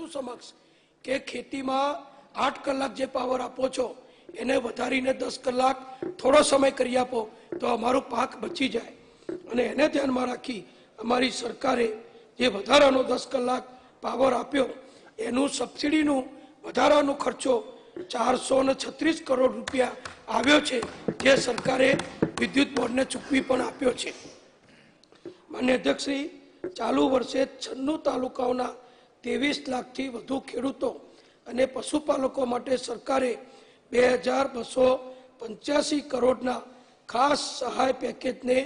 હતું સમક્ષ કે ખેતીમાં 8 કલાક જે પાવર આપો છો એને વધારીને 10 કલાક થોડો સમય કરી આપો તો અમારો પાક બચી જાય અને એને ધ્યાનમાં રાખી અમારી સરકારે જે વધારાનો 10 કલાક પાવર આપ્યો એનું સબસિડીનું વધારાનો ખર્ચો 436 કરોડ રૂપિયા આવ્યો છે જે સરકારે વિદ્યુત બોર્ડને ચૂકવી પણ આપ્યો છે। માન્ય અધ્યક્ષશ્રી, ચાલુ વર્ષે 96 તાલુકાઓના 23 લાખથી વધુ ખેડૂતો અને પશુપાલકો માટે સરકારે 2285 કરોડના ખાસ સહાય પેકેજને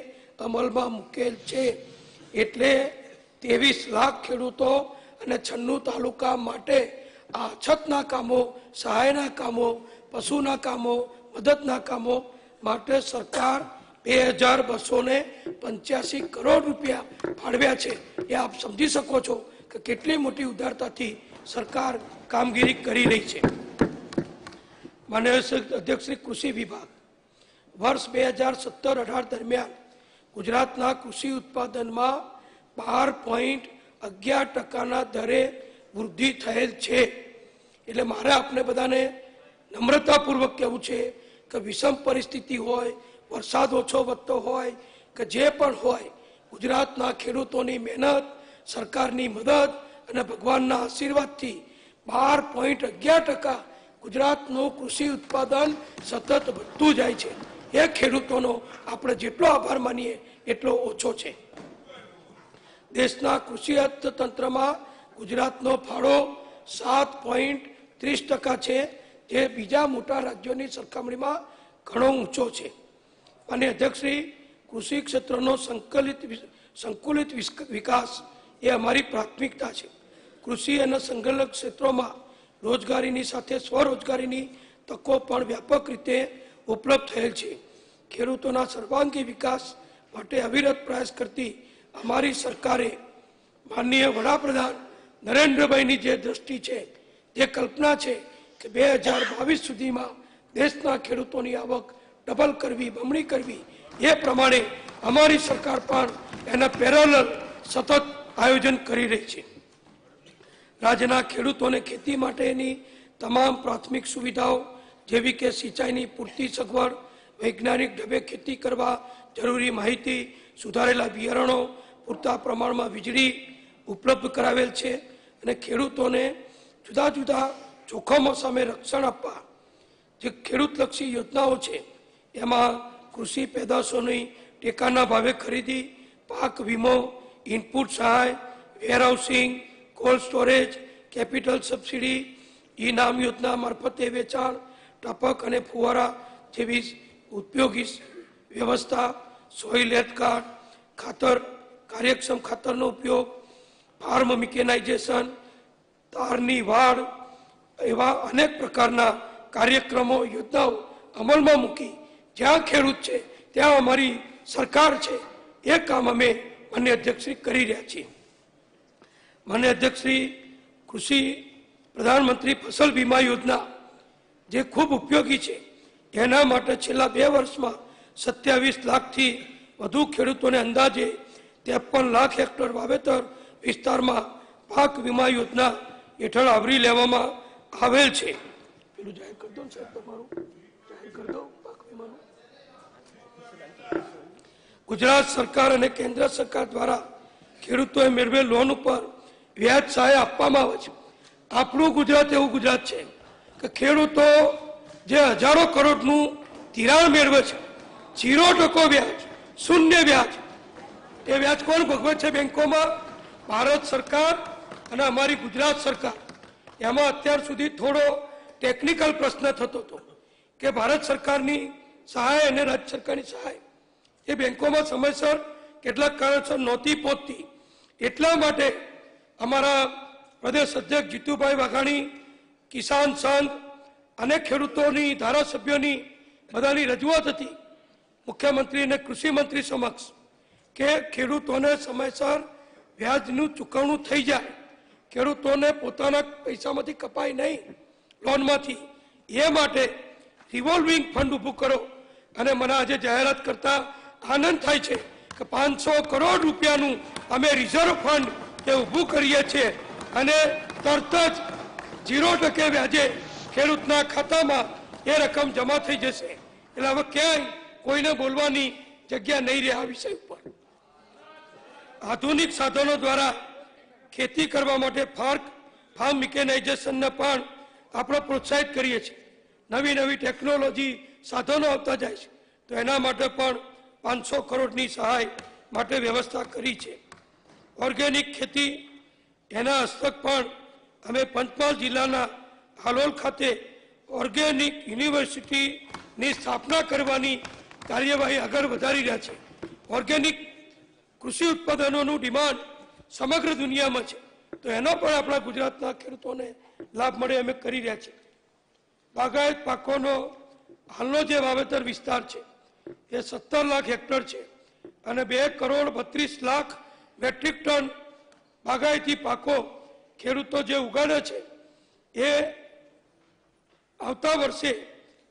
અમલમાં મૂકેલ છે। એટલે 23 લાખ ખેડૂતો અને 96 તાલુકા માટે આ અછતના કામો, સહાયના કામો, પશુના કામો, મદદના કામો માટે સરકાર 2285 કરોડ રૂપિયા ફાળવ્યા છે। એ આપ સમજી શકો છો કે કેટલી મોટી ઉદારતાથી સરકાર કામગીરી કરી રહી છે। માન્ય અધ્યક્ષશ્રી, કૃષિ વિભાગ વર્ષ 2017-18 દરમિયાન ગુજરાતના કૃષિ ઉત્પાદનમાં 12.11% દરે વૃદ્ધિ થયેલ છે। એટલે મારે આપને બધાને નમ્રતાપૂર્વક કહેવું છે કે વિષમ પરિસ્થિતિ હોય, વરસાદ ઓછો વધતો હોય કે જે પણ હોય, ગુજરાતના ખેડૂતોની મહેનત, સરકારની મદદ અને ભગવાનના આશીર્વાદથી 12.11% ગુજરાતનું કૃષિ ઉત્પાદન સતત વધતું જાય છે। એ ખેડૂતોનો આપણે જેટલો આભાર માનીએ એટલો ઓછો છે। દેશના કૃષિ અર્થતંત્રમાં ગુજરાતનો ફાળો 7.30% છે, જે બીજા મોટા રાજ્યોની સરખામણીમાં ઘણો ઊંચો છે। અને અધ્યક્ષશ્રી, કૃષિ ક્ષેત્રનો સંકુલિત વિકાસ એ અમારી પ્રાથમિકતા છે। કૃષિ અને સંલગ્ન ક્ષેત્રોમાં રોજગારીની સાથે સ્વરોજગારીની તકો પણ વ્યાપક રીતે ઉપલબ્ધ થયેલ છે। ખેડૂતોના સર્વાંગી વિકાસ માટે અવિરત પ્રયાસ કરતી અમારી સરકારે માનનીય વડાપ્રધાન નરેન્દ્રભાઈની જે દ્રષ્ટિ છે, જે કલ્પના છે કે 2022 સુધીમાં દેશના ખેડૂતોની આવક ડબલ કરવી, બમણી કરવી, એ પ્રમાણે અમારી સરકાર પણ એના પેરેલલ સતત આયોજન કરી રહી છે। રાજ્યના ખેડૂતોને ખેતી માટેની તમામ પ્રાથમિક સુવિધાઓ જેવી કે સિંચાઈની પૂરતી સગવડ, વૈજ્ઞાનિક ઢબે ખેતી કરવા જરૂરી માહિતી, સુધારેલા બિયારણો, પૂરતા પ્રમાણમાં વીજળી ઉપલબ્ધ કરાવેલ છે। અને ખેડૂતોને જુદા જુદા જોખમો સામે રક્ષણ આપવા જે ખેડૂતલક્ષી યોજનાઓ છે, એમાં કૃષિ પેદાશોની ટેકાના ભાવે ખરીદી, પાક વીમો, ઇનપુટ સહાય, warehousing, cold storage, capital subsidy, ઇનામ યોજના મારફતે વેચાણ, ટપક અને ફુવારા જેવી ઉપયોગી વ્યવસ્થા, સોઇલ હેલ્થ કાર્ડ, ખાતર, કાર્યક્ષમ ખાતરનો ઉપયોગ, ફાર્મ મિકેનાઇઝેશન, તારની વાડ, એવા અનેક પ્રકારના કાર્યક્રમો, યોજનાઓ અમલમાં મૂકી જ્યાં ખેડૂત છે ત્યાં અમારી સરકાર છે, એ કામ અમે માન્ય અધ્યક્ષશ્રી કરી રહ્યા છીએ। માન્ય અધ્યક્ષશ્રી, કૃષિ પ્રધાનમંત્રી ફસલ વીમા યોજના જે ખૂબ ઉપયોગી છે, એના માટે છેલ્લા 2 વર્ષમાં 27 લાખથી વધુ ખેડૂતોને અંદાજે 53 લાખ હેક્ટર વાવેતર વિસ્તારમાં પાક વીમા યોજના હેઠળ આવરી લેવામાં આવેલ છે। પેલું જાહેર કરી દો સાહેબ, તમારું જાહેર કરી દો પાક વીમાનું। ગુજરાત સરકાર અને કેન્દ્ર સરકાર દ્વારા ખેડૂતોએ મેળવેલ લોન ઉપર વ્યાજ સહાય આપવામાં આવે છે। આપણું ગુજરાત એવું ગુજરાત છે કે ખેડૂતો જે હજારો કરોડનું ધિરાણ મેળવે છે, 0% વ્યાજ, શૂન્ય વ્યાજ, એ વ્યાજ કોણ ભોગવે છે બેંકોમાં? ભારત સરકાર અને અમારી ગુજરાત સરકાર। એમાં અત્યાર સુધી થોડો ટેકનિકલ પ્રશ્ન થતો હતો કે ભારત સરકારની સહાય અને રાજ્ય સરકારની સહાય એ બેંકોમાં સમયસર કેટલાક કારણસર નહોતી પહોંચતી। એટલા માટે અમારા પ્રદેશ અધ્યક્ષ જીતુભાઈ વાઘાણી, કિસાન સંઘ અને ખેડૂતોની, ધારાસભ્યોની બધાની રજૂઆત હતી મુખ્યમંત્રી અને કૃષિ મંત્રી સમક્ષ કે ખેડૂતોને સમયસર વ્યાજનું ચૂકવણું થઈ જાય, ખેડૂતોને પોતાના પૈસામાંથી કપાય નહીં લોનમાંથી, એ માટે રિવોલ્વિંગ ફંડ ઊભું કરો। અને મને આજે જાહેરાત કરતા આનંદ થાય છે કે 500 કરોડ રૂપિયાનું અમે રિઝર્વ ફંડ એ ઊભું કરીએ છીએ અને તરત જ 0% વ્યાજે ખેડૂતના ખાતામાં એ રકમ જમા થઈ જશે. એટલે હવે ક્યાંય કોઈને બોલવાની જગ્યા નહીં રહે આ વિષય ઉપર. આધુનિક સાધનો દ્વારા ખેતી કરવા માટે ફાર્મ મિકેનાઇઝેશનને પણ આપણે પ્રોત્સાહિત કરીએ છીએ. નવી નવી ટેકનોલોજી સાધનો આવતા જાય છે, તો એના માટે પણ 500 કરોડની સહાય માટે વ્યવસ્થા કરી છે. ઓર્ગેનિક ખેતી એના હસ્તક પણ અમે પંચમહાલ જિલ્લાના હાલોલ ખાતે ઓર્ગેનિક યુનિવર્સિટીની સ્થાપના કરવાની કાર્યવાહી આગળ વધારી રહ્યા છે. ઓર્ગેનિક કૃષિ ઉત્પાદનોનું ડિમાન્ડ સમગ્ર દુનિયામાં છે, તો એનો પણ આપણા ગુજરાતના ખેડૂતોને લાભ મળે અમે કરી રહ્યા છીએ. બાગાયત પાકોનો હાલનો જે વાવેતર વિસ્તાર છે એ 17 લાખ હેક્ટર છે અને 2,32,00,000 મેટ્રિક ટન બાગાયતી પાકો ખેડૂતો જે ઉગાડે છે એ આવતા વર્ષે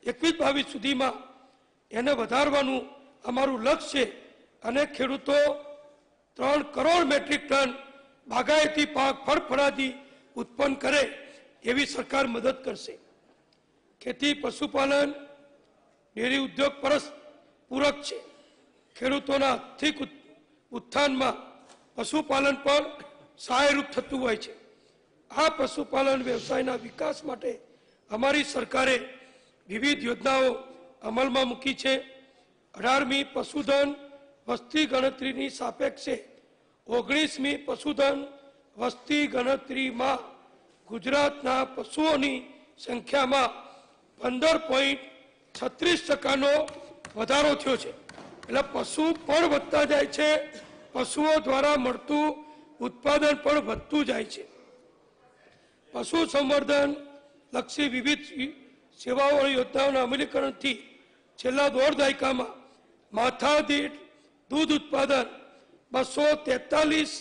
21-22 સુધીમાં એને વધારવાનું અમારું લક્ષ્ય છે અને ખેડૂતો 3 કરોડ મેટ્રિક ટન બાગાયતી પાક ફળફળાદી ઉત્પન્ન કરે એવી સરકાર મદદ કરશે. ખેતી પશુપાલન ડેરી ઉદ્યોગ પૂરક છે. ખેડૂતોના આર્થિક ઉત્થાનમાં પશુપાલન પણ સહાયરૂપ થતું હોય છે. આ પશુપાલન વ્યવસાયના વિકાસ માટે અમારી સરકારે વિવિધ યોજનાઓ અમલમાં મૂકી છે. 18મી પશુધન વસ્તી ગણતરીની સાપેક્ષે 19મી પશુધન વસ્તી ગણતરીમાં ગુજરાતના પશુઓની સંખ્યામાં 15.36% વધારો થયો છે. એટલે પશુ પણ વધતા જાય છે, પશુઓ દ્વારા મળતું ઉત્પાદન પણ વધતું જાય છે. પશુ સંવર્ધન લક્ષી વિવિધ સેવાઓ અને યોજનાઓના અમલીકરણથી છેલ્લા 1.5 દાયકામાં માથાદીઠ દૂધ ઉત્પાદન 243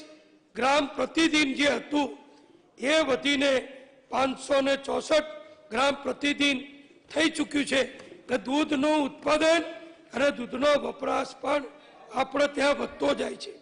ગ્રામ પ્રતિદિન જે હતું એ વધીને 564 ગ્રામ પ્રતિદિન થઈ ચૂક્યું છે. કે દૂધનું ઉત્પાદન અને દૂધનો વપરાશ પણ આપણે ત્યાં વધતો જાય છે.